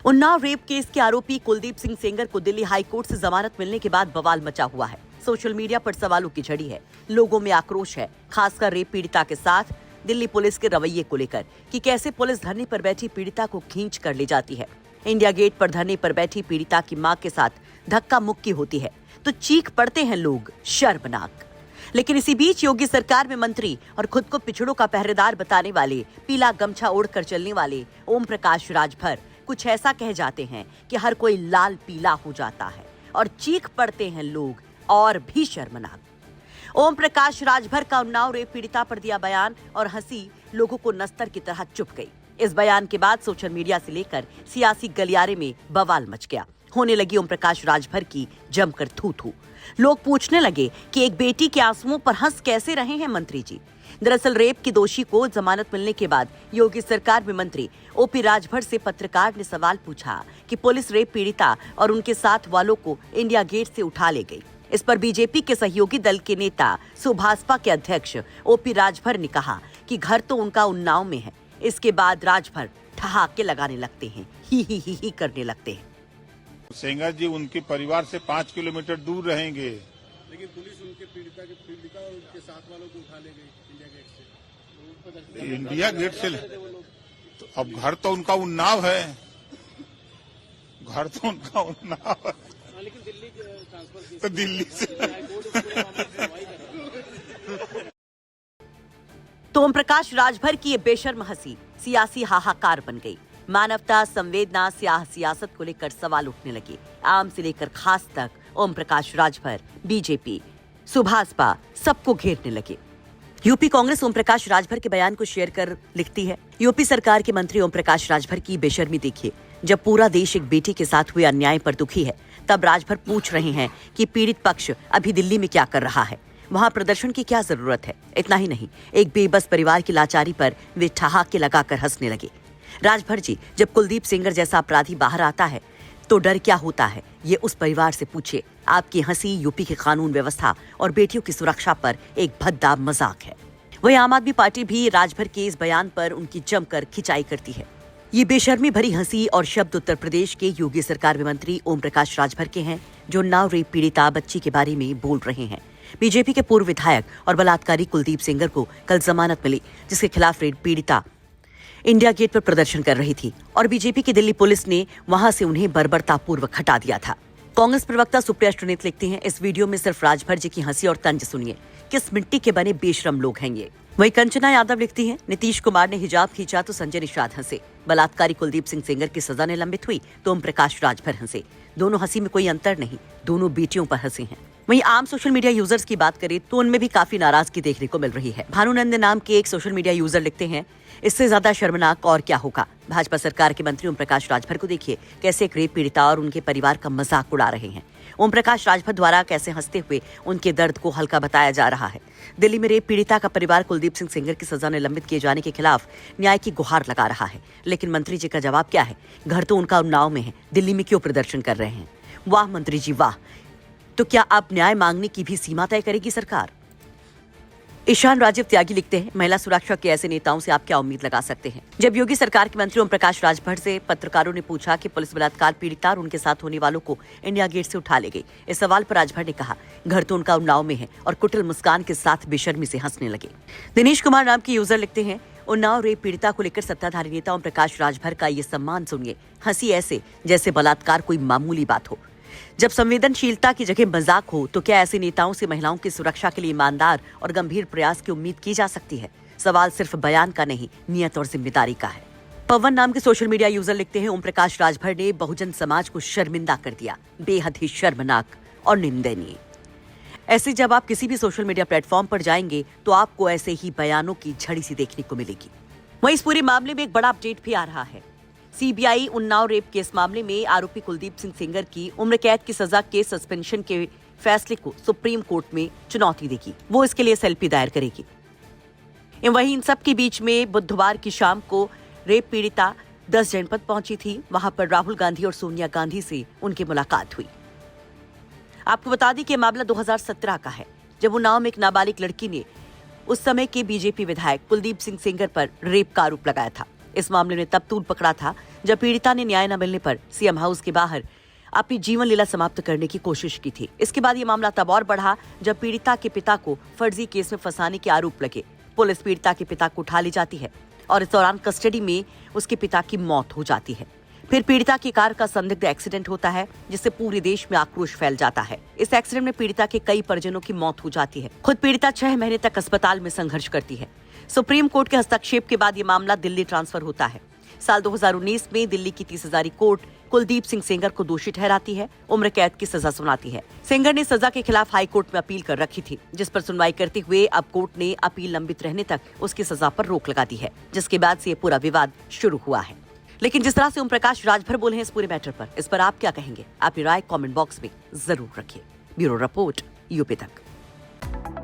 Unnao rape case के आरोपी कुलदीप सिंह सेंगर को दिल्ली हाई कोर्ट से जमानत मिलने के बाद बवाल मचा हुआ है। सोशल मीडिया पर सवालों की झड़ी है। लोगों में आक्रोश है, खासकर रेप पीड़िता के साथ दिल्ली पुलिस के रवैये को लेकर कि कैसे पुलिस धरने पर बैठी पीड़िता को खींच कर ले जाती है। इंडिया गेट पर धरने पर बैठी पीड़िता की मां के साथ धक्का मुक्की होती है तो चीख पड़ते हैं लोग, शर्मनाक। लेकिन इसी बीच योगी सरकार में मंत्री और खुद को पिछड़ों का पहरेदार बताने वाले, पीला गमछा ओढ़कर चलने वाले ओम प्रकाश राजभर कुछ ऐसा कह जाते हैं कि हर कोई लाल पीला हो जाता है और चीख पड़ते हैं लोग, और भी शर्मनाक। ओम प्रकाश राजभर का उन्नाव रेप पीड़िता पर दिया बयान और हंसी लोगों को नस्तर की तरह चुप गई। इस बयान के बाद सोशल मीडिया से लेकर सियासी गलियारे में बवाल मच गया। होने लगी ओम प्रकाश राजभर की जमकर थू थू। लोग पूछने लगे कि एक बेटी के आंसुओं पर हंस कैसे रहे हैं मंत्री जी। दरअसल रेप की दोषी को जमानत मिलने के बाद योगी सरकार में मंत्री ओपी राजभर से पत्रकार ने सवाल पूछा कि पुलिस रेप पीड़िता और उनके साथ वालों को इंडिया गेट से उठा ले गई। इस पर बीजेपी के सहयोगी दल के नेता सुभाषपा के अध्यक्ष ओपी राजभर ने कहा कि घर तो उनका उन्नाव में है। इसके बाद राजभर ठहाके लगाने लगते हैं, ही करने लगते हैं। सेंगर जी उनके परिवार से 5 किलोमीटर दूर रहेंगे, लेकिन पुलिस उनके पीड़िता और उनके साथ वालों को उठा ले गई इंडिया गेट से। तो अब घर तो उनका उन्नाव है, घर तो उनका उन्नाव है, लेकिन दिल्ली ट्रांसफर तो दिल्ली से। तो ओम प्रकाश राजभर की ये बेशर्म हंसी सियासी हाहाकार बन गई। मानवता, संवेदना, सियासत को लेकर सवाल उठने लगे। आम से लेकर खास तक ओम प्रकाश राजभर, बीजेपी, सुभाषपा सबको घेरने लगे। यूपी कांग्रेस ओम प्रकाश राजभर के बयान को शेयर कर लिखती है, यूपी सरकार के मंत्री ओम प्रकाश राजभर की बेशर्मी देखिए। जब पूरा देश एक बेटी के साथ हुए अन्याय पर दुखी है, तब राजभर पूछ रहे हैं कि पीड़ित पक्ष अभी दिल्ली में क्या कर रहा है, वहां प्रदर्शन की क्या जरूरत है। इतना ही नहीं, एक बेबस परिवार की लाचारी पर वे ठहाके लगाकर हंसने लगे। राजभर जी, जब कुलदीप सेंगर जैसा अपराधी बाहर आता है तो डर क्या होता है, ये उस परिवार से पूछिए। आपकी हंसी यूपी की कानून व्यवस्था और बेटियों की सुरक्षा पर एक भद्दा मजाक है। वहीं आम आदमी पार्टी भी राजभर के इस बयान पर उनकी जमकर खिंचाई करती है। ये बेशर्मी भरी हंसी और शब्द उत्तर प्रदेश के योगी सरकार में मंत्री ओम प्रकाश राजभर के हैं, जो उन्नाव रेप पीड़िता बच्ची के बारे में बोल रहे हैं। बीजेपी के पूर्व विधायक और बलात्कारी कुलदीप सेंगर को कल जमानत मिली, जिसके खिलाफ रेप पीड़िता इंडिया गेट पर प्रदर्शन कर रही थी और बीजेपी की दिल्ली पुलिस ने वहां से उन्हें बर्बरतापूर्वक हटा दिया था। कांग्रेस प्रवक्ता सुप्रिया श्रीनेत लिखती हैं, इस वीडियो में सिर्फ राजभर जी की हंसी और तंज सुनिए। किस मिट्टी के बने बेशरम लोग हैं ये। वहीं कंचना यादव लिखती हैं, नीतीश कुमार ने हिजाब खींचा तो संजय निषाद हंसे, बलात्कारी कुलदीप सिंह सेंगर की सजा निलंबित हुई तो ओम प्रकाश राजभर हंसे। दोनों हंसी में कोई अंतर नहीं, दोनों बेटियों पर हंसे हैं। वहीं आम सोशल मीडिया यूजर्स की बात करें तो उनमें भी काफी नाराजगी देखने को मिल रही है। भानुनंद नाम के एक सोशल मीडिया यूजर लिखते हैं, इससे ज्यादा शर्मनाक और क्या होगा। भाजपा सरकार के मंत्री ओम प्रकाश राजभर को देखिए, कैसे एक रेप पीड़िता और उनके परिवार का मजाक उड़ा रहे हैं। ओम प्रकाश राजभर द्वारा कैसे हंसते हुए उनके दर्द को हल्का बताया जा रहा है। दिल्ली में रेप पीड़िता का परिवार कुलदीप सिंह सेंगर की सजा निलंबित किए जाने के खिलाफ न्याय की गुहार लगा रहा है, लेकिन मंत्री जी का जवाब क्या है, घर तो उनका उन्नाव में है, दिल्ली में क्यों प्रदर्शन कर रहे हैं। वाह मंत्री जी वाह। तो क्या अब न्याय मांगने की भी सीमा तय करेगी सरकार। ईशान राजीव त्यागी लिखते हैं, महिला सुरक्षा के ऐसे नेताओं से आप क्या उम्मीद लगा सकते हैं। जब योगी सरकार के मंत्री ओम प्रकाश राजभर से पत्रकारों ने पूछा कि पुलिस बलात्कार पीड़िता और उनके साथ होने वालों को इंडिया गेट से उठा ले गई, इस सवाल पर राजभर ने कहा, घर तो उनका उन्नाव में है, और कुटिल मुस्कान के साथ बेशर्मी से हंसने लगे। दिनेश कुमार नाम के यूजर लिखते हैं, उन्नाव रेप पीड़िता को लेकर सत्ताधारी नेता ओम प्रकाश राजभर का ये सम्मान सुनिए, हंसी ऐसे जैसे बलात्कार कोई मामूली बात हो। जब संवेदनशीलता की जगह मजाक हो तो क्या ऐसे नेताओं से महिलाओं की सुरक्षा के लिए ईमानदार और गंभीर प्रयास की उम्मीद की जा सकती है। सवाल सिर्फ बयान का नहीं, नियत और जिम्मेदारी का है। पवन नाम के सोशल मीडिया यूजर लिखते हैं, ओम प्रकाश राजभर ने बहुजन समाज को शर्मिंदा कर दिया, बेहद ही शर्मनाक और निंदनीय। ऐसे जब आप किसी भी सोशल मीडिया प्लेटफॉर्म पर जाएंगे तो आपको ऐसे ही बयानों की झड़ी सी देखने को मिलेगी। वहीं इस पूरे मामले में एक बड़ा अपडेट भी आ रहा है। सीबीआई उन्नाव रेप केस मामले में आरोपी कुलदीप सिंह सेंगर की उम्र कैद की सजा के सस्पेंशन के फैसले को सुप्रीम कोर्ट में चुनौती देगी। वो इसके लिए एसएलपी दायर करेगी। वहीं इन सब के बीच में बुधवार की शाम को रेप पीड़िता 10 जनपद पहुंची थी। वहां पर राहुल गांधी और सोनिया गांधी से उनकी मुलाकात हुई। आपको बता दें कि मामला 2017 का है, जब उन्नाव में एक नाबालिग लड़की ने उस समय के बीजेपी विधायक कुलदीप सिंह सेंगर पर रेप का आरोप लगाया था। इस मामले में तब तूल पकड़ा था जब पीड़िता ने न्याय न मिलने पर सीएम हाउस के बाहर अपनी जीवन लीला समाप्त करने की कोशिश की थी। इसके बाद ये मामला तब और बढ़ा जब पीड़िता के पिता को फर्जी केस में फंसाने के आरोप लगे। पुलिस पीड़िता के पिता को उठा ले जाती है और इस दौरान कस्टडी में उसके पिता की मौत हो जाती है। फिर पीड़िता की कार का संदिग्ध एक्सीडेंट होता है, जिससे पूरे देश में आक्रोश फैल जाता है। इस एक्सीडेंट में पीड़िता के कई परिजनों की मौत हो जाती है। खुद पीड़िता 6 महीने तक अस्पताल में संघर्ष करती है। सुप्रीम कोर्ट के हस्तक्षेप के बाद ये मामला दिल्ली ट्रांसफर होता है। साल 2019 में दिल्ली की 30 हजारी कोर्ट कुलदीप सिंह सेंगर को दोषी ठहराती है, उम्र कैद की सजा सुनाती है। सेंगर ने सजा के खिलाफ हाई कोर्ट में अपील कर रखी थी, जिस पर सुनवाई करते हुए अब कोर्ट ने अपील लंबित रहने तक उसकी सजा पर रोक लगा दी है, जिसके बाद से ये पूरा विवाद शुरू हुआ है। लेकिन जिस तरह से ओम प्रकाश राजभर बोले हैं इस पूरे मैटर पर, इस पर आप क्या कहेंगे? आपकी राय कमेंट बॉक्स में जरूर रखिए। ब्यूरो रिपोर्ट, यूपी तक।